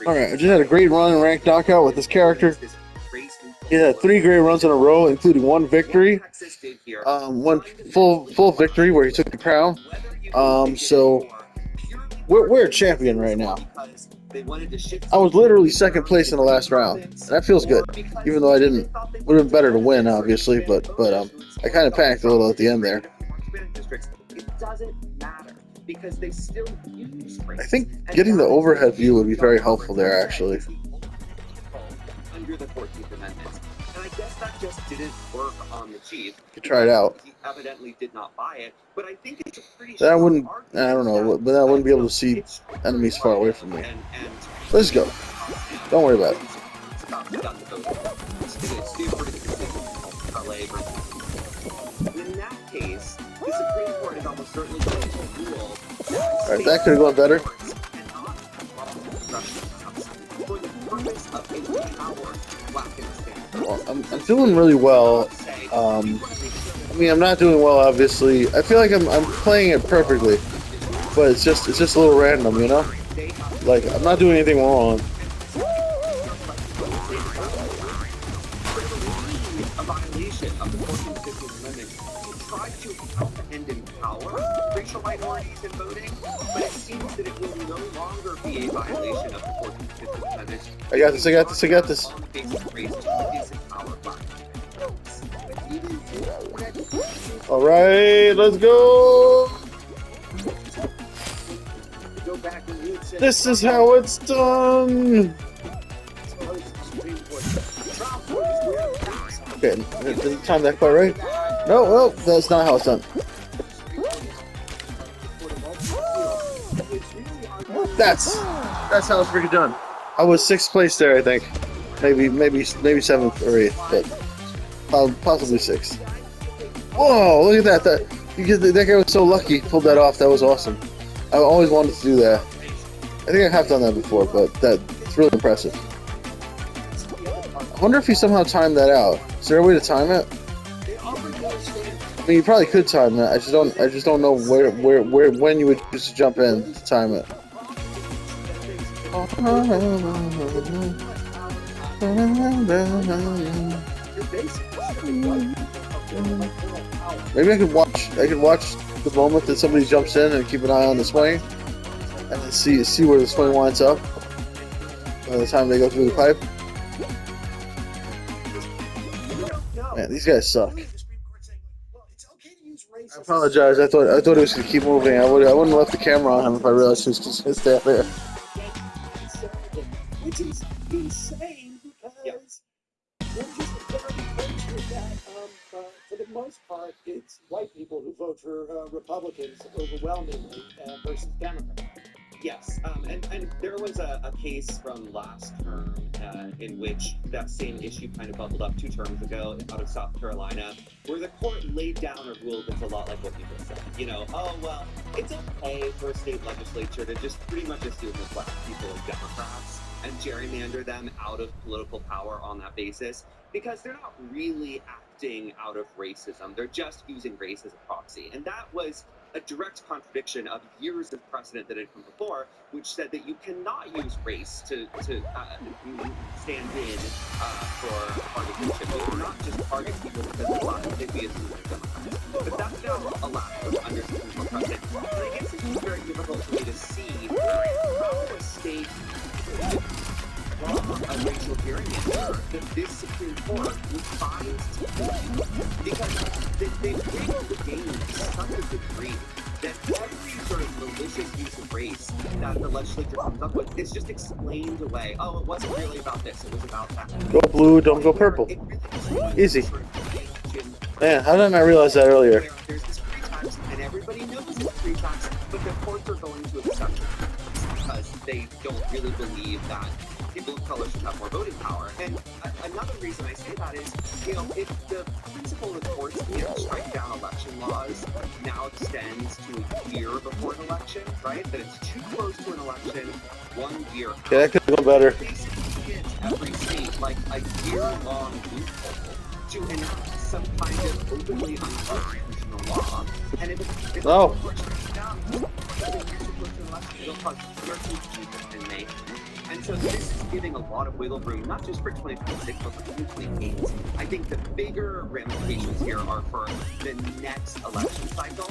Alright, I just had a great run in ranked knockout with this character. He had 3 great runs in a row, including 1 victory. One full victory where he took the crown. So we're a champion right now. I was literally second place in the last round, and that feels good. Even though I didn't, would have been better to win, obviously, but I kind of panicked a little at the end there. I think getting the overhead view would be very helpful there, actually. Under the 14th Amendment, and I guess that just didn't work on the Chief. You could try it out. He evidently did not buy it, but I think it's a pretty. That I wouldn't. I don't know, but I wouldn't be able to see enemies far away from me. Let's go. Don't worry about it. In that case, the Supreme Court is almost certainly going to rule. Alright, that could have gone better. Well, I'm doing really well. I mean, I'm not doing well, obviously. I feel like I'm playing it perfectly, but it's just a little random, you know? Like, I'm not doing anything wrong. Minorities in voting, but it seems that it will no longer be a violation of the 14th Amendment. I got this. Alright, let's go! This is how it's done! Okay, didn't time that quite right. No, that's not how it's done. That's how it's freaking done. I was 6th place there, I think. Maybe 7th or 8th, but possibly 6th. Whoa, look at that! That guy was so lucky, pulled that off. That was awesome. I always wanted to do that. I think I have done that before, but it's really impressive. I wonder if he somehow timed that out. Is there a way to time it? I mean, you probably could time that. I just don't know when you would just jump in to time it. Maybe I could watch the moment that somebody jumps in and keep an eye on the swing, and then see where the swing winds up by the time they go through the pipe. Man, these guys suck. I apologize. I thought it was gonna keep moving. I wouldn't have left the camera on him if I realized he was just gonna stay up there. Which is insane because we're just that for the most part, it's white people who vote for Republicans overwhelmingly versus Democrats. Yes, and there was a case from last term in which that same issue kind of bubbled up 2 terms ago out of South Carolina, where the court laid down a rule that's a lot like what people said. You know, oh, well, it's okay for a state legislature to just pretty much assume that black people are Democrats and gerrymander them out of political power on that basis, because they're not really acting out of racism. They're just using race as a proxy. And that was a direct contradiction of years of precedent that had come before, which said that you cannot use race to stand in for partisanship. You cannot just target people because they're black if we assume they're Democrats. But that's now allowed under Supreme Court precedent. And I guess it's very difficult for me to see how a state a racial hearing answer that this Supreme Court would find because they've played the game to such a degree that every sort of malicious use of race that the legislature comes up with is just explained away. Oh, it wasn't really about this, it was about that. Go blue, don't go purple. Easy. Man, how didn't I realize that earlier? There's this free tax, and everybody knows it's free tax, but the courts are going to accept it because they don't really believe that people of color should have more voting power. And another reason I say that is, you know, if the principle of the courts can't strike down election laws now extends to a year before an election, right? That it's too close to an election, 1 year out. Yeah, that could go better. Basically gives every state like a year-long loophole to enact some kind of openly unconstitutional law. And if the court strikes down, it'll cause certain changes in May. And so this is giving a lot of wiggle room, not just for 2026, but for 2028. I think the bigger ramifications here are for the next election cycle.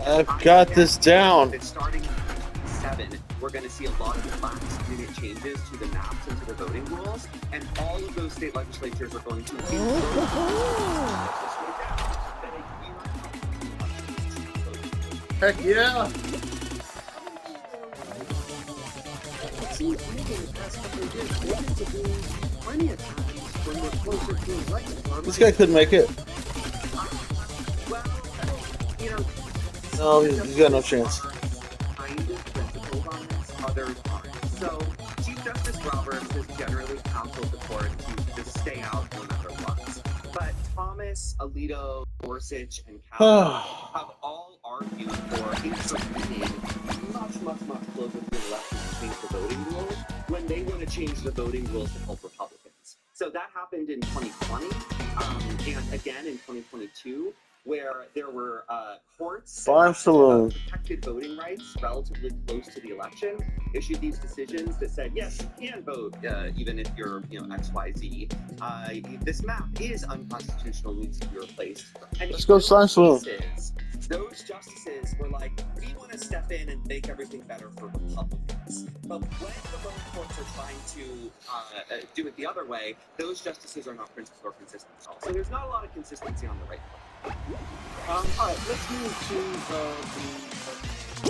I've got this down. That starting in 2027, we're going to see a lot of last-minute changes to the maps and to the voting rules, and all of those state legislatures are going to Heck yeah! It seems to me in the past couple of years, there seems to be plenty of times when we're closer to an election. This guy couldn't make it. Well, you know, No, he's got no chance. Kind of principled on this, others aren't. So, Chief Justice Roberts has generally counseled the court to just stay out no matter what. But Thomas, Alito, Gorsuch, and Kavanaugh have all argued for intervening much closer to the election to change the voting rules when they want to change the voting rules to help Republicans. So that happened in 2020 and again in 2022, where there were courts Farm Saloon protected voting rights relatively close to the election issued these decisions that said, yes, you can vote even if you're, XYZ. This map is unconstitutional, needs to be replaced. And let's go Farm Saloon. Those justices were like, we want to step in and make everything better for Republicans. But when the lower courts are trying to do it the other way, those justices are not principled or consistent at all. So there's not a lot of consistency on the right. All right, let's move to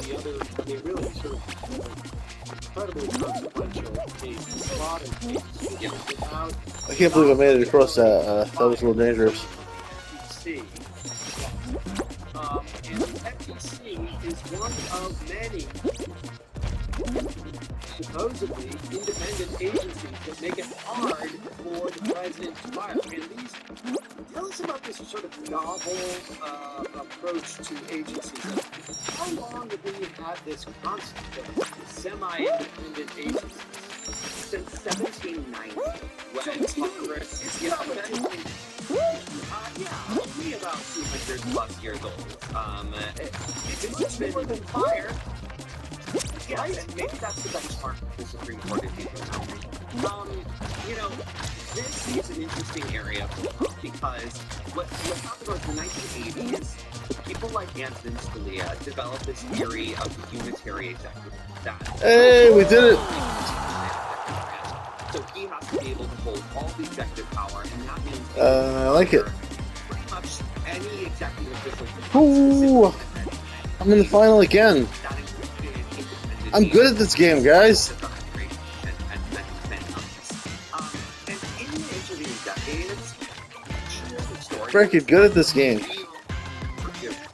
the other, really sort of incredibly consequential case, the Slaughter case. Yeah. I can't believe I made it across that. That was a little dangerous. FTC. And FTC is one of many supposedly independent agencies that make it hard for the president to fire. And these, tell us about this sort of novel approach to agencies. How long have we had this concept of semi-independent agencies? Since 1790, when Congress, only about 200 plus years old. It's more than fire. Yes, and maybe that's the benchmark the Supreme Court is using now. This is an interesting area because what happened was in the 1980s, people like Antonin Scalia developed this theory of the unitary executive. Hey, we did it! So he has to be able to hold all the executive power, and that means I like it. pretty much any executive official. Ooh, I'm in the final again. I'm good at this game, guys. Freaking good at this game.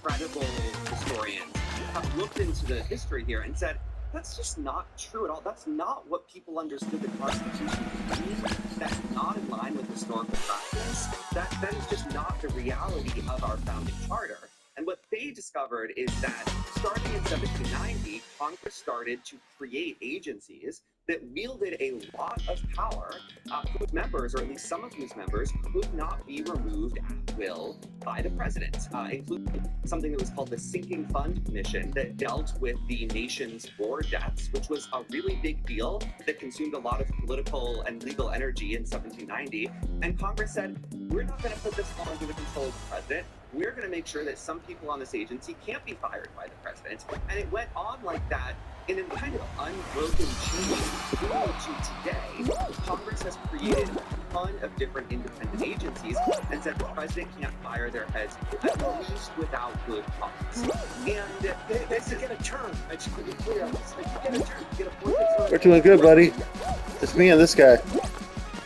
Credible historians have looked into the history here and said, that's just not true at all. That's not what people understood the Constitution to mean. That's not in line with historical practice. That is just not the reality of our founding charter. And what they discovered is that starting in 1790, Congress started to create agencies that wielded a lot of power, whose members, or at least some of whose members, could not be removed at will by the president, including something that was called the Sinking Fund Commission that dealt with the nation's war debts, which was a really big deal that consumed a lot of political and legal energy in 1790. And Congress said, we're not going to put this all under the control of the president. We're going to make sure that some people on this agency can't be fired by the president. And it went on like that in a kind of unbroken chain to today. Congress has created a ton of different independent agencies and said the president can't fire their heads at least without good cause. And they get a term. I just want to be clear on this. You get a term. You get a point. We're doing good, buddy. It's me and this guy.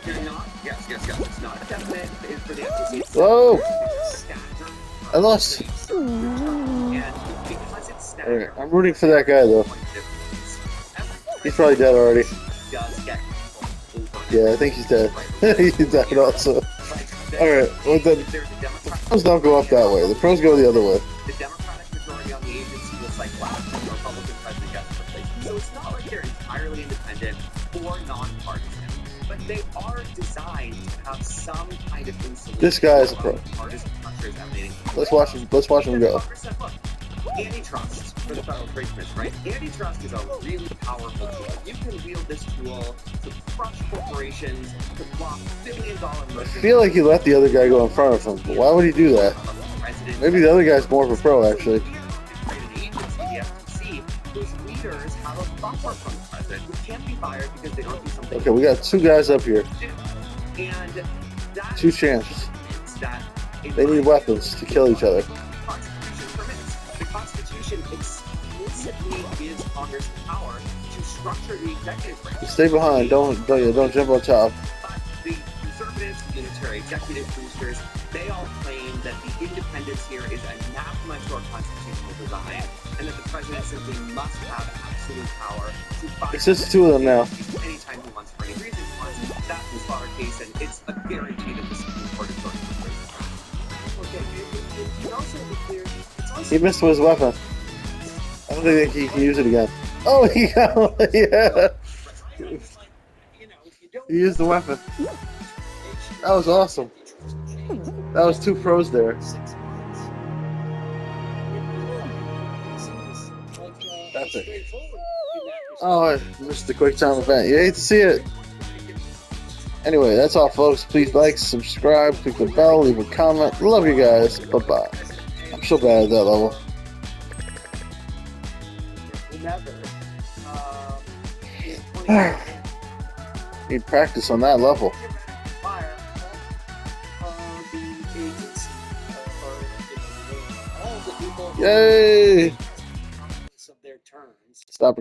You're not? Yes. It's not a definite. It's for the FTC. Whoa! Staggered. I lost. And because it's staggered, I'm rooting for that guy, though. He's probably dead already. Yeah, I think he's dead. He died also. Alright, well then, the pros don't go up that way. The pros go the other way. The Democratic majority on the agency was like last and the Republican president got replaced. So it's not like they're entirely independent or nonpartisan. But they are designed to have some kind of insulation. This guy is a pro. Partisan pressures emanating. Let's watch him go. Congress said, look, antitrust for the Federal Trade Commission, right? Antitrust is a really powerful tool. You can wield this tool to crush corporations, to block billion-dollar I mergers. feel like he let the other guy go in front of him. But why would he do that? Maybe the other guy's more of a pro, actually. The FTC, whose leaders have a buffer from the president who can't be fired because they don't do something. Okay, we got two guys up here. And that Two champs. that They need weapons to kill each other. Constitution permits. The Constitution explicitly gives Congress power to structure the executive branch. Stay behind. Don't jump on top. But the conservatives, unitary executive boosters, they all claim that the independence here is anathema to our constitutional design, and that the president simply must have absolute power to fire. It's just two of them now. Anytime he wants, for any reason he wants. That's the slaughter case, and it's a guarantee that the Supreme Court is going to approve. Okay, it also be clear. It's also He missed with his weapon. I don't think he can use it again. Oh, he got yeah. He used the weapon. That was awesome. That was two pros there. 6 months. That's it. Straightforward in that respect. Oh, I missed the quick time event. You hate to see it. Anyway, that's all, folks. Please like, subscribe, click the bell, leave a comment. Love you guys. Bye-bye. I'm so bad at that level. Never. Need practice on that level. Fire. The agency, all the people. Yay! Of their terms. Stop